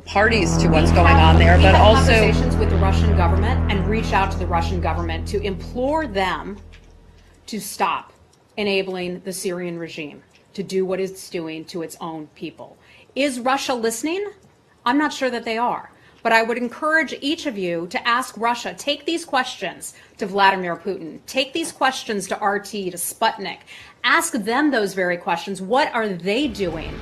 parties to what's going on there, but also conversations with the Russian government and reach out to the Russian government to implore them to stop enabling the Syrian regime to do what it's doing to its own people. Is Russia listening? I'm not sure that they are. But I would encourage each of you to ask Russia, take these questions to Vladimir Putin, take these questions to RT, to Sputnik, ask them those very questions. What are they doing?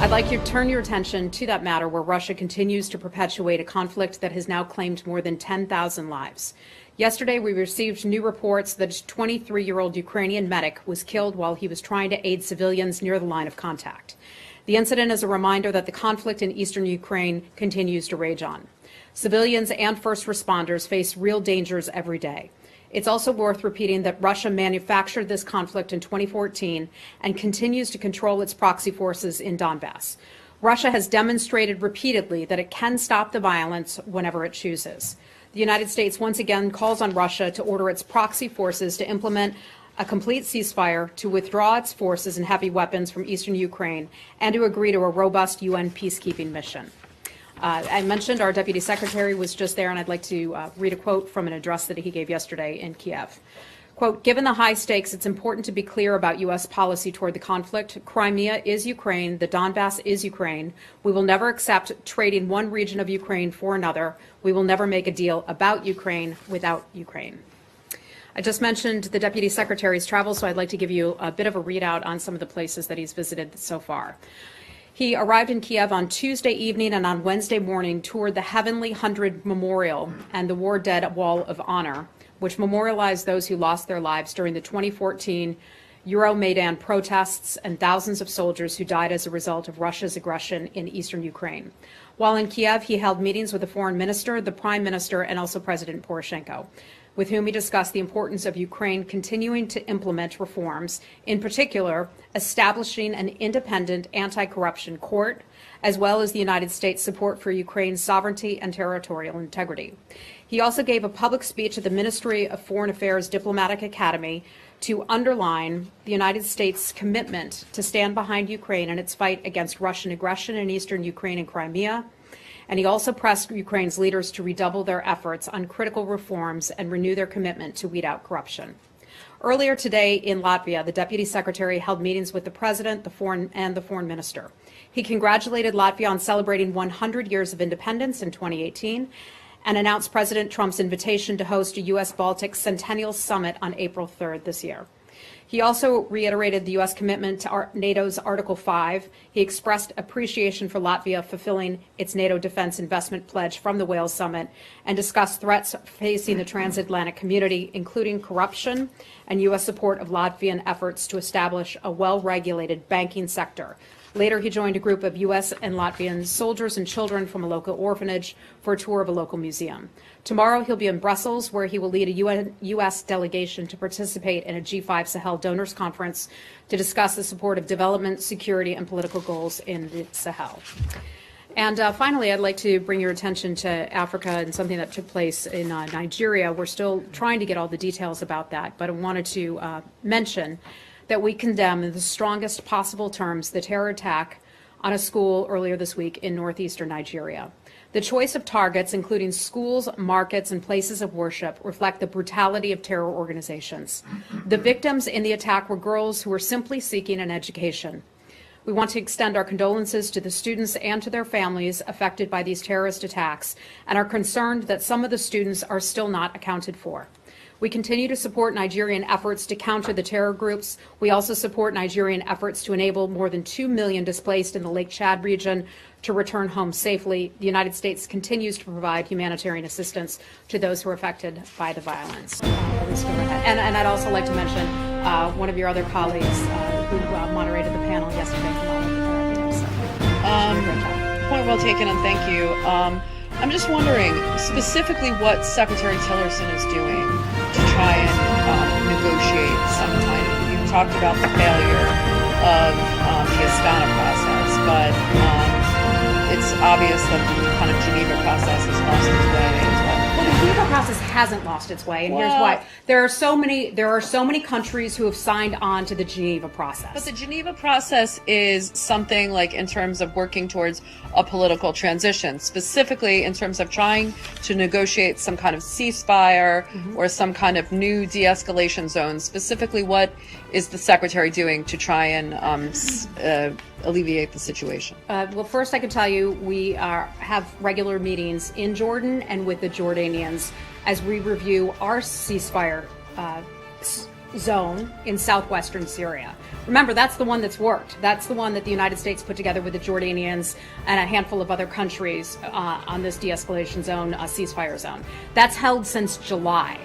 I'd like you to turn your attention to that matter where Russia continues to perpetuate a conflict that has now claimed more than 10,000 lives. Yesterday, we received new reports that a 23-year-old Ukrainian medic was killed while he was trying to aid civilians near the line of contact. The incident is a reminder that the conflict in eastern Ukraine continues to rage on. Civilians and first responders face real dangers every day. It's also worth repeating that Russia manufactured this conflict in 2014 and continues to control its proxy forces in Donbass. Russia has demonstrated repeatedly that it can stop the violence whenever it chooses. The United States once again calls on Russia to order its proxy forces to implement a complete ceasefire, to withdraw its forces and heavy weapons from eastern Ukraine, and to agree to a robust UN peacekeeping mission. I mentioned our Deputy Secretary was just there, and I'd like to read a quote from an address that he gave yesterday in Kiev. Quote, given the high stakes, it's important to be clear about U.S. policy toward the conflict. Crimea is Ukraine. The Donbass is Ukraine. We will never accept trading one region of Ukraine for another. We will never make a deal about Ukraine without Ukraine. I just mentioned the Deputy Secretary's travel, so I'd like to give you a bit of a readout on some of the places that he's visited so far. He arrived in Kiev on Tuesday evening and on Wednesday morning toured the Heavenly 100 Memorial and the War Dead Wall of Honor, which memorialized those who lost their lives during the 2014 Euromaidan protests and thousands of soldiers who died as a result of Russia's aggression in eastern Ukraine. While in Kiev, he held meetings with the foreign minister, the prime minister, and also President Poroshenko, with whom he discussed the importance of Ukraine continuing to implement reforms, in particular, establishing an independent anti-corruption court, as well as the United States' support for Ukraine's sovereignty and territorial integrity. He also gave a public speech at the Ministry of Foreign Affairs Diplomatic Academy to underline the United States' commitment to stand behind Ukraine in its fight against Russian aggression in eastern Ukraine and Crimea. And he also pressed Ukraine's leaders to redouble their efforts on critical reforms and renew their commitment to weed out corruption. Earlier today in Latvia, the Deputy Secretary held meetings with the President, the Foreign Minister. He congratulated Latvia on celebrating 100 years of independence in 2018 and announced President Trump's invitation to host a U.S.-Baltic Centennial Summit on April 3rd this year. He also reiterated the U.S. commitment to NATO's Article 5. He expressed appreciation for Latvia fulfilling its NATO defense investment pledge from the Wales Summit and discussed threats facing the transatlantic community, including corruption and U.S. support of Latvian efforts to establish a well-regulated banking sector. Later, he joined a group of U.S. and Latvian soldiers and children from a local orphanage for a tour of a local museum. Tomorrow, he'll be in Brussels, where he will lead a U.S. delegation to participate in a G5 Sahel donors conference to discuss the support of development, security, and political goals in the Sahel. And finally, I'd like to bring your attention to Africa and something that took place in Nigeria. We're still trying to get all the details about that, but I wanted to mention that we condemn in the strongest possible terms the terror attack on a school earlier this week in northeastern Nigeria. The choice of targets, including schools, markets, and places of worship, reflect the brutality of terror organizations. The victims in the attack were girls who were simply seeking an education. We want to extend our condolences to the students and to their families affected by these terrorist attacks and are concerned that some of the students are still not accounted for. We continue to support Nigerian efforts to counter the terror groups. We also support Nigerian efforts to enable more than 2 million displaced in the Lake Chad region to return home safely. The United States continues to provide humanitarian assistance to those who are affected by the violence. And I'd also like to mention one of your other colleagues who moderated the panel yesterday from all of the Caribbean. Point well taken, and thank you. I'm just wondering specifically what Secretary Tillerson is doing to try and negotiate some kind of, you talked about the failure of the Astana process, but it's obvious that the kind of Geneva process has lost its way as well. What Geneva process hasn't lost its way, and here's Well- why. There are so many countries who have signed on to the Geneva process. But the Geneva process is something like in terms of working towards a political transition, specifically in terms of trying to negotiate some kind of ceasefire or some kind of new de-escalation zone. Specifically, what is the Secretary doing to try and alleviate the situation? Well, first I can tell you we have regular meetings in Jordan and with the Jordanians as we review our ceasefire zone in southwestern Syria. Remember, that's the one that's worked. That's the one that the United States put together with the Jordanians and a handful of other countries on this de-escalation zone, ceasefire zone. That's held since July.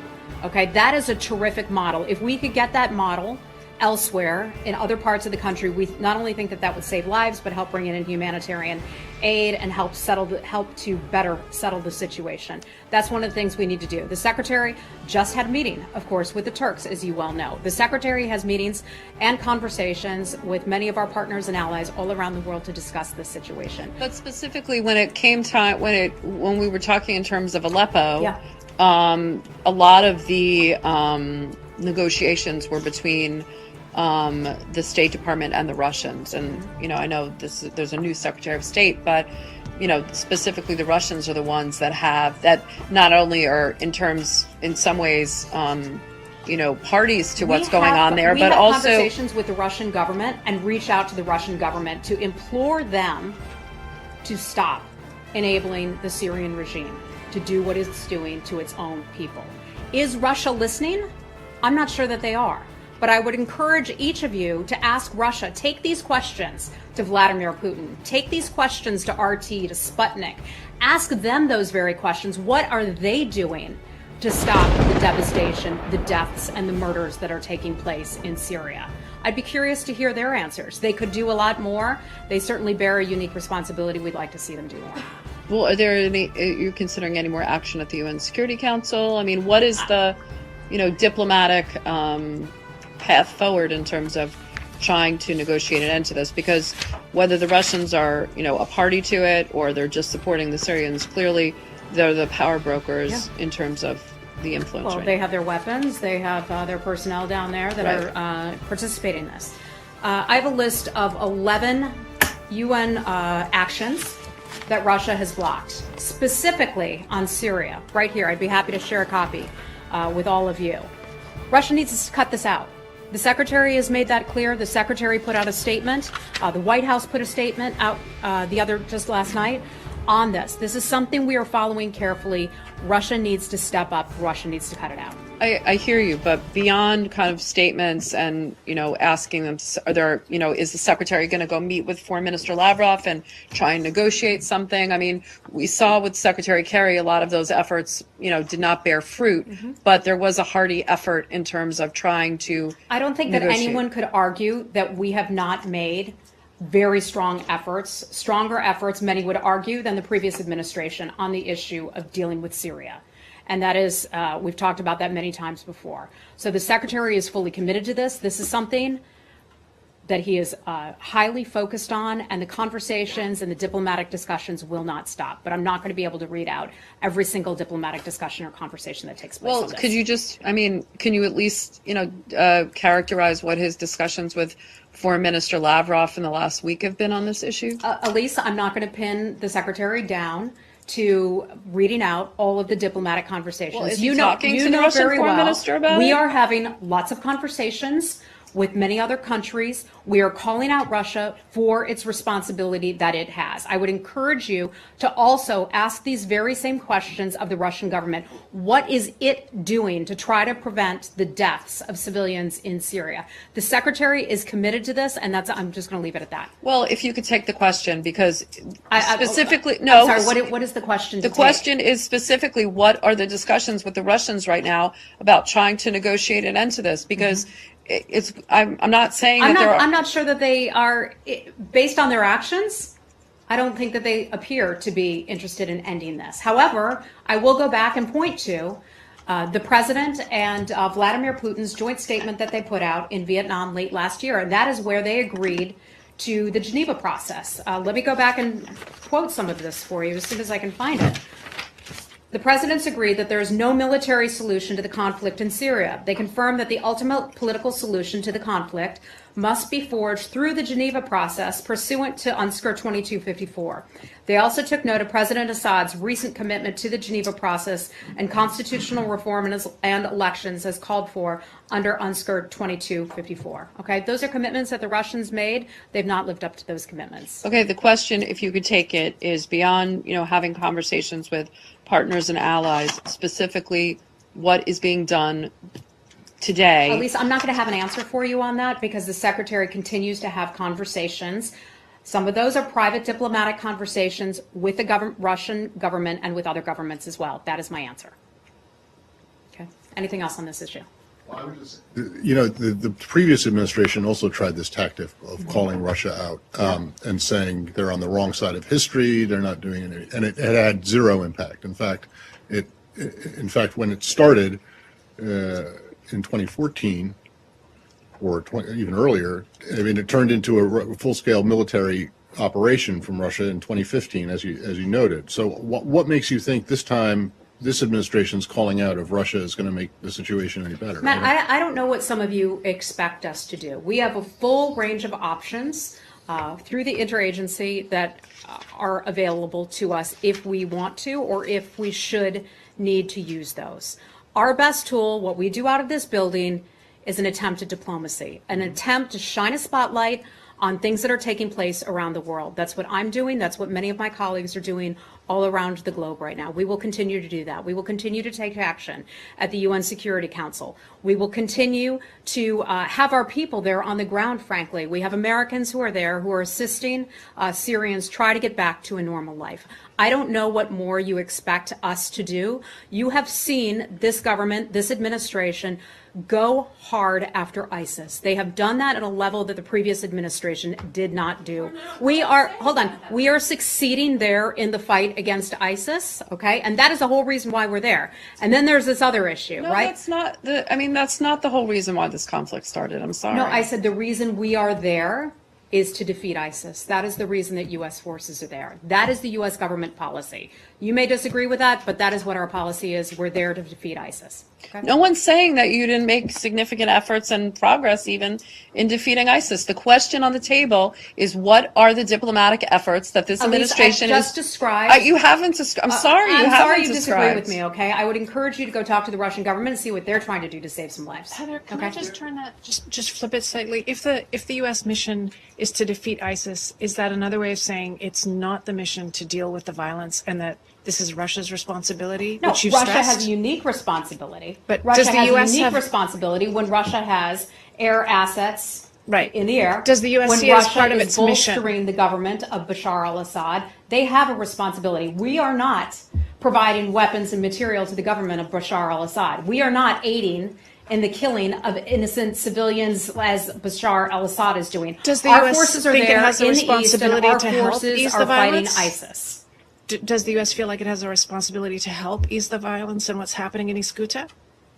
Okay, that is a terrific model. If we could get that model elsewhere in other parts of the country, we not only think that that would save lives, but help bring in humanitarian aid and help to better settle the situation. That's one of the things we need to do. The Secretary just had a meeting, of course, with the Turks, as you well know. The Secretary has meetings and conversations with many of our partners and allies all around the world to discuss this situation. But specifically, when it came time, when we were talking in terms of Aleppo, Yeah. A lot of the negotiations were between the State Department and the Russians. And, I know there's a new Secretary of State, but, specifically the Russians are the ones that not only are in some ways, parties to what's going on there, but also conversations with the Russian government and reach out to the Russian government to implore them to stop enabling the Syrian regime to do what it's doing to its own people. Is Russia listening? I'm not sure that they are. But I would encourage each of you to ask Russia, take these questions to Vladimir Putin, take these questions to RT, to Sputnik, ask them those very questions. What are they doing to stop the devastation, the deaths, and the murders that are taking place in Syria? I'd be curious to hear their answers. They could do a lot more. They certainly bear a unique responsibility. We'd like to see them do more. Well, are you considering any more action at the UN Security Council? I mean, what is the, diplomatic path forward in terms of trying to negotiate an end to this? Because whether the Russians are, a party to it or they're just supporting the Syrians, clearly they're the power brokers in terms of the influence. Well, they have their weapons. They have their personnel down there that are participating in this. I have a list of 11 UN actions that Russia has blocked, specifically on Syria. Right here, I'd be happy to share a copy with all of you. Russia needs to cut this out. The Secretary has made that clear. The Secretary put out a statement. The White House put a statement out just last night on this. This is something we are following carefully. Russia needs to step up. Russia needs to cut it out. I hear you, but beyond kind of statements and, asking them, is the Secretary going to go meet with Foreign Minister Lavrov and try and negotiate something? I mean, we saw with Secretary Kerry, a lot of those efforts, did not bear fruit, but there was a hearty effort in terms of trying to I don't think negotiate. that anyone could argue that we have not made very strong efforts, stronger efforts, many would argue, than the previous administration on the issue of dealing with Syria. And that is, we've talked about that many times before. So the Secretary is fully committed to this. This is something that he is highly focused on, and the conversations and the diplomatic discussions will not stop. But I'm not going to be able to read out every single diplomatic discussion or conversation that takes place on this. Could you can you at least, characterize what his discussions with Foreign Minister Lavrov in the last week have been on this issue? Elise, I'm not going to pin the Secretary down to reading out all of the diplomatic conversations. Well, is he talking to the Russian Foreign Minister about it? We are having lots of conversations with many other countries. We are calling out Russia for its responsibility that it has. I would encourage you to also ask these very same questions of the Russian government. What is it doing to try to prevent the deaths of civilians in Syria? The Secretary is committed to this, and I'm just going to leave it at that. Well, if you could take the question, because specifically, I'm sorry, what is the question? The question is specifically, what are the discussions with the Russians right now about trying to negotiate an end to this? Because I'm not saying that I'm not sure that they are, based on their actions, I don't think that they appear to be interested in ending this. However, I will go back and point to the president and Vladimir Putin's joint statement that they put out in Vietnam late last year, and that is where they agreed to the Geneva process. Let me go back and quote some of this for you as soon as I can find it. The presidents agreed that there is no military solution to the conflict in Syria. They confirmed that the ultimate political solution to the conflict must be forged through the Geneva process pursuant to UNSCR 2254. They also took note of President Assad's recent commitment to the Geneva process and constitutional reform and elections as called for under UNSCR 2254. Okay, those are commitments that the Russians made. They've not lived up to those commitments. Okay, the question, if you could take it, is beyond, having conversations with partners and allies, specifically what is being done today. Elisa, I'm not going to have an answer for you on that because the Secretary continues to have conversations. Some of those are private diplomatic conversations with the Russian government and with other governments as well. That is my answer. Okay. Anything else on this issue? Well, I would just, the previous administration also tried this tactic of calling Russia out and saying they're on the wrong side of history, they're not doing anything, and it had zero impact. In fact, when it started in 2014 or even earlier, it turned into a full-scale military operation from Russia in 2015, as you noted. So, what makes you think this time this administration's calling out of Russia is going to make the situation any better? Matt, I don't know what some of you expect us to do. We have a full range of options through the interagency that are available to us if we want to or if we should need to use those. Our best tool, what we do out of this building, is an attempt at diplomacy, an attempt to shine a spotlight on things that are taking place around the world. That's what I'm doing. That's what many of my colleagues are doing all around the globe right now. We will continue to do that. We will continue to take action at the UN Security Council. We will continue to have our people there on the ground, frankly. We have Americans who are there who are assisting Syrians try to get back to a normal life. I don't know what more you expect us to do. You have seen this government, this administration, go hard after ISIS. They have done that at a level that the previous administration did not do. We are succeeding there in the fight against ISIS, okay? And that is the whole reason why we're there. And then there's this other issue, No, right? that's not the whole reason why this conflict started. I'm sorry. No, I said the reason we are there is to defeat ISIS. That is the reason that U.S. forces are there. That is the U.S. government policy. You may disagree with that, but that is what our policy is. We're there to defeat ISIS. Okay? No one's saying that you didn't make significant efforts and progress even in defeating ISIS. The question on the table is, what are the diplomatic efforts that this administration I just described. You haven't. I'm sorry. I'm you sorry haven't you described. disagree with me. Okay, I would encourage you to go talk to the Russian government and see what they're trying to do to save some lives. Heather, can okay? I just turn that, just flip it slightly? If the U.S. mission is to defeat ISIS, is that another way of saying it's not the mission to deal with the violence and that this is Russia's responsibility? No, which you've Russia stressed? has a unique responsibility. But Russia does the has US a unique have- responsibility when Russia has air assets Right. in the air. Does the US when see it as Russia part of is its mission? bolstering the government of Bashar al-Assad, they have a responsibility. We are not providing weapons and material to the government of Bashar al-Assad. We are not aiding in the killing of innocent civilians as Bashar al-Assad is doing. Does the our US forces are think it there has a in the east, and responsibility our to help forces ease are the fighting violence? ISIS. Does the U.S. feel like it has a responsibility to help ease the violence and what's happening in East Ghouta?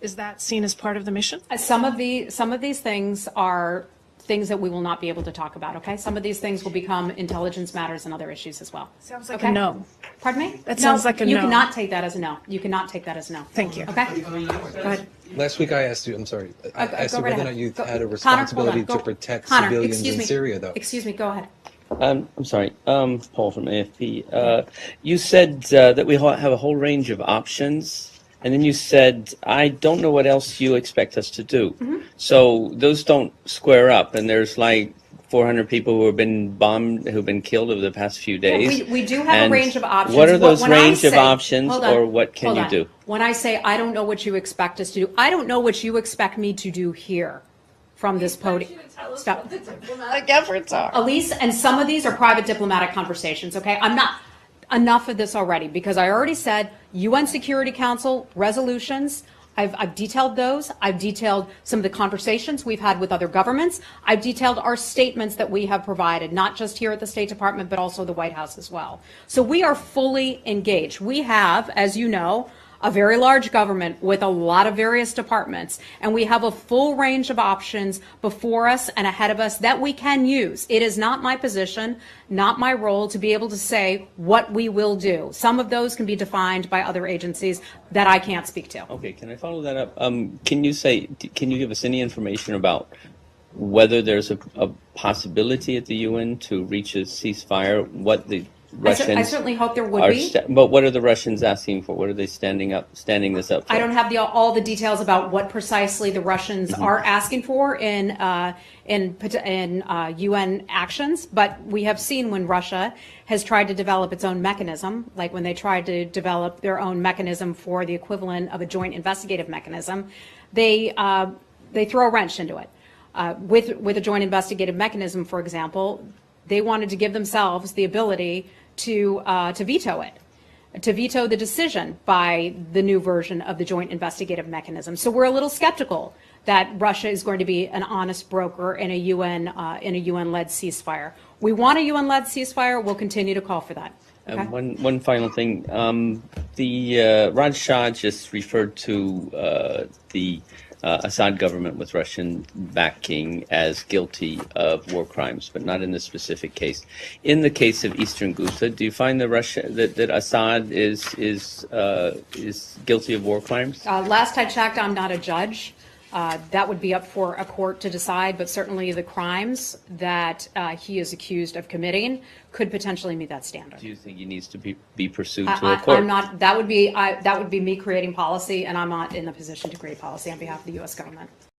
Is that seen as part of the mission? Some of these things are things that we will not be able to talk about, okay? Some of these things will become intelligence matters and other issues as well. Sounds like okay? a no. Pardon me? That sounds like a You no. cannot take that as a no. You cannot take that as a no. Thank you. Okay? Go ahead. Last week I asked you, I'm sorry, I asked Go you right whether or ahead. not you Go- had a Connor, responsibility hold on. to protect Connor, civilians excuse in me. Syria, though. Excuse me, go ahead. I'm sorry, Paul from AFP. You said that we have a whole range of options, and then you said, I don't know what else you expect us to do. Mm-hmm. So those don't square up, and there's like 400 people who have been bombed, who've been killed over the past few days. We do have And a range of options. What are those When I range of say- options, hold on, or what can hold you on. do? When I say I don't know what you expect us to do, I don't know what you expect me to do here from this podium. Stop. Diplomatic efforts are. Elise, and some of these are private diplomatic conversations, okay? I'm not, enough of this already, because I already said UN Security Council resolutions, I've detailed those. I've detailed some of the conversations we've had with other governments. I've detailed our statements that we have provided, not just here at the State Department, but also the White House as well. So we are fully engaged. We have, as you know, a very large government with a lot of various departments, and we have a full range of options before us and ahead of us that we can use. It is not my position, not my role to be able to say what we will do. Some of those can be defined by other agencies that I can't speak to. Okay, can I follow that up? Can you give us any information about whether there's a possibility at the UN to reach a ceasefire? What the Russians I certainly hope there would are, be. but what are the Russians asking for? What are they standing this up for? I don't have all the details about what precisely the Russians are asking for in UN actions, but we have seen when Russia has tried to develop its own mechanism, like when they tried to develop their own mechanism for the equivalent of a joint investigative mechanism, they throw a wrench into it. With a joint investigative mechanism, for example, they wanted to give themselves the ability to veto it, to veto the decision by the new version of the joint investigative mechanism. So we're a little skeptical that Russia is going to be an honest broker in a UN-led ceasefire. We want a UN-led ceasefire. We'll continue to call for that. Okay? One final thing. The Raj Shah just referred to the Assad government with Russian backing as guilty of war crimes, but not in this specific case. In the case of Eastern Ghouta, do you find that Assad is guilty of war crimes? Last I checked, I'm not a judge. That would be up for a court to decide, but certainly the crimes that he is accused of committing could potentially meet that standard. Do you think he needs to be pursued to a court? I'm not. That would be me creating policy, and I'm not in the position to create policy on behalf of the U.S. government.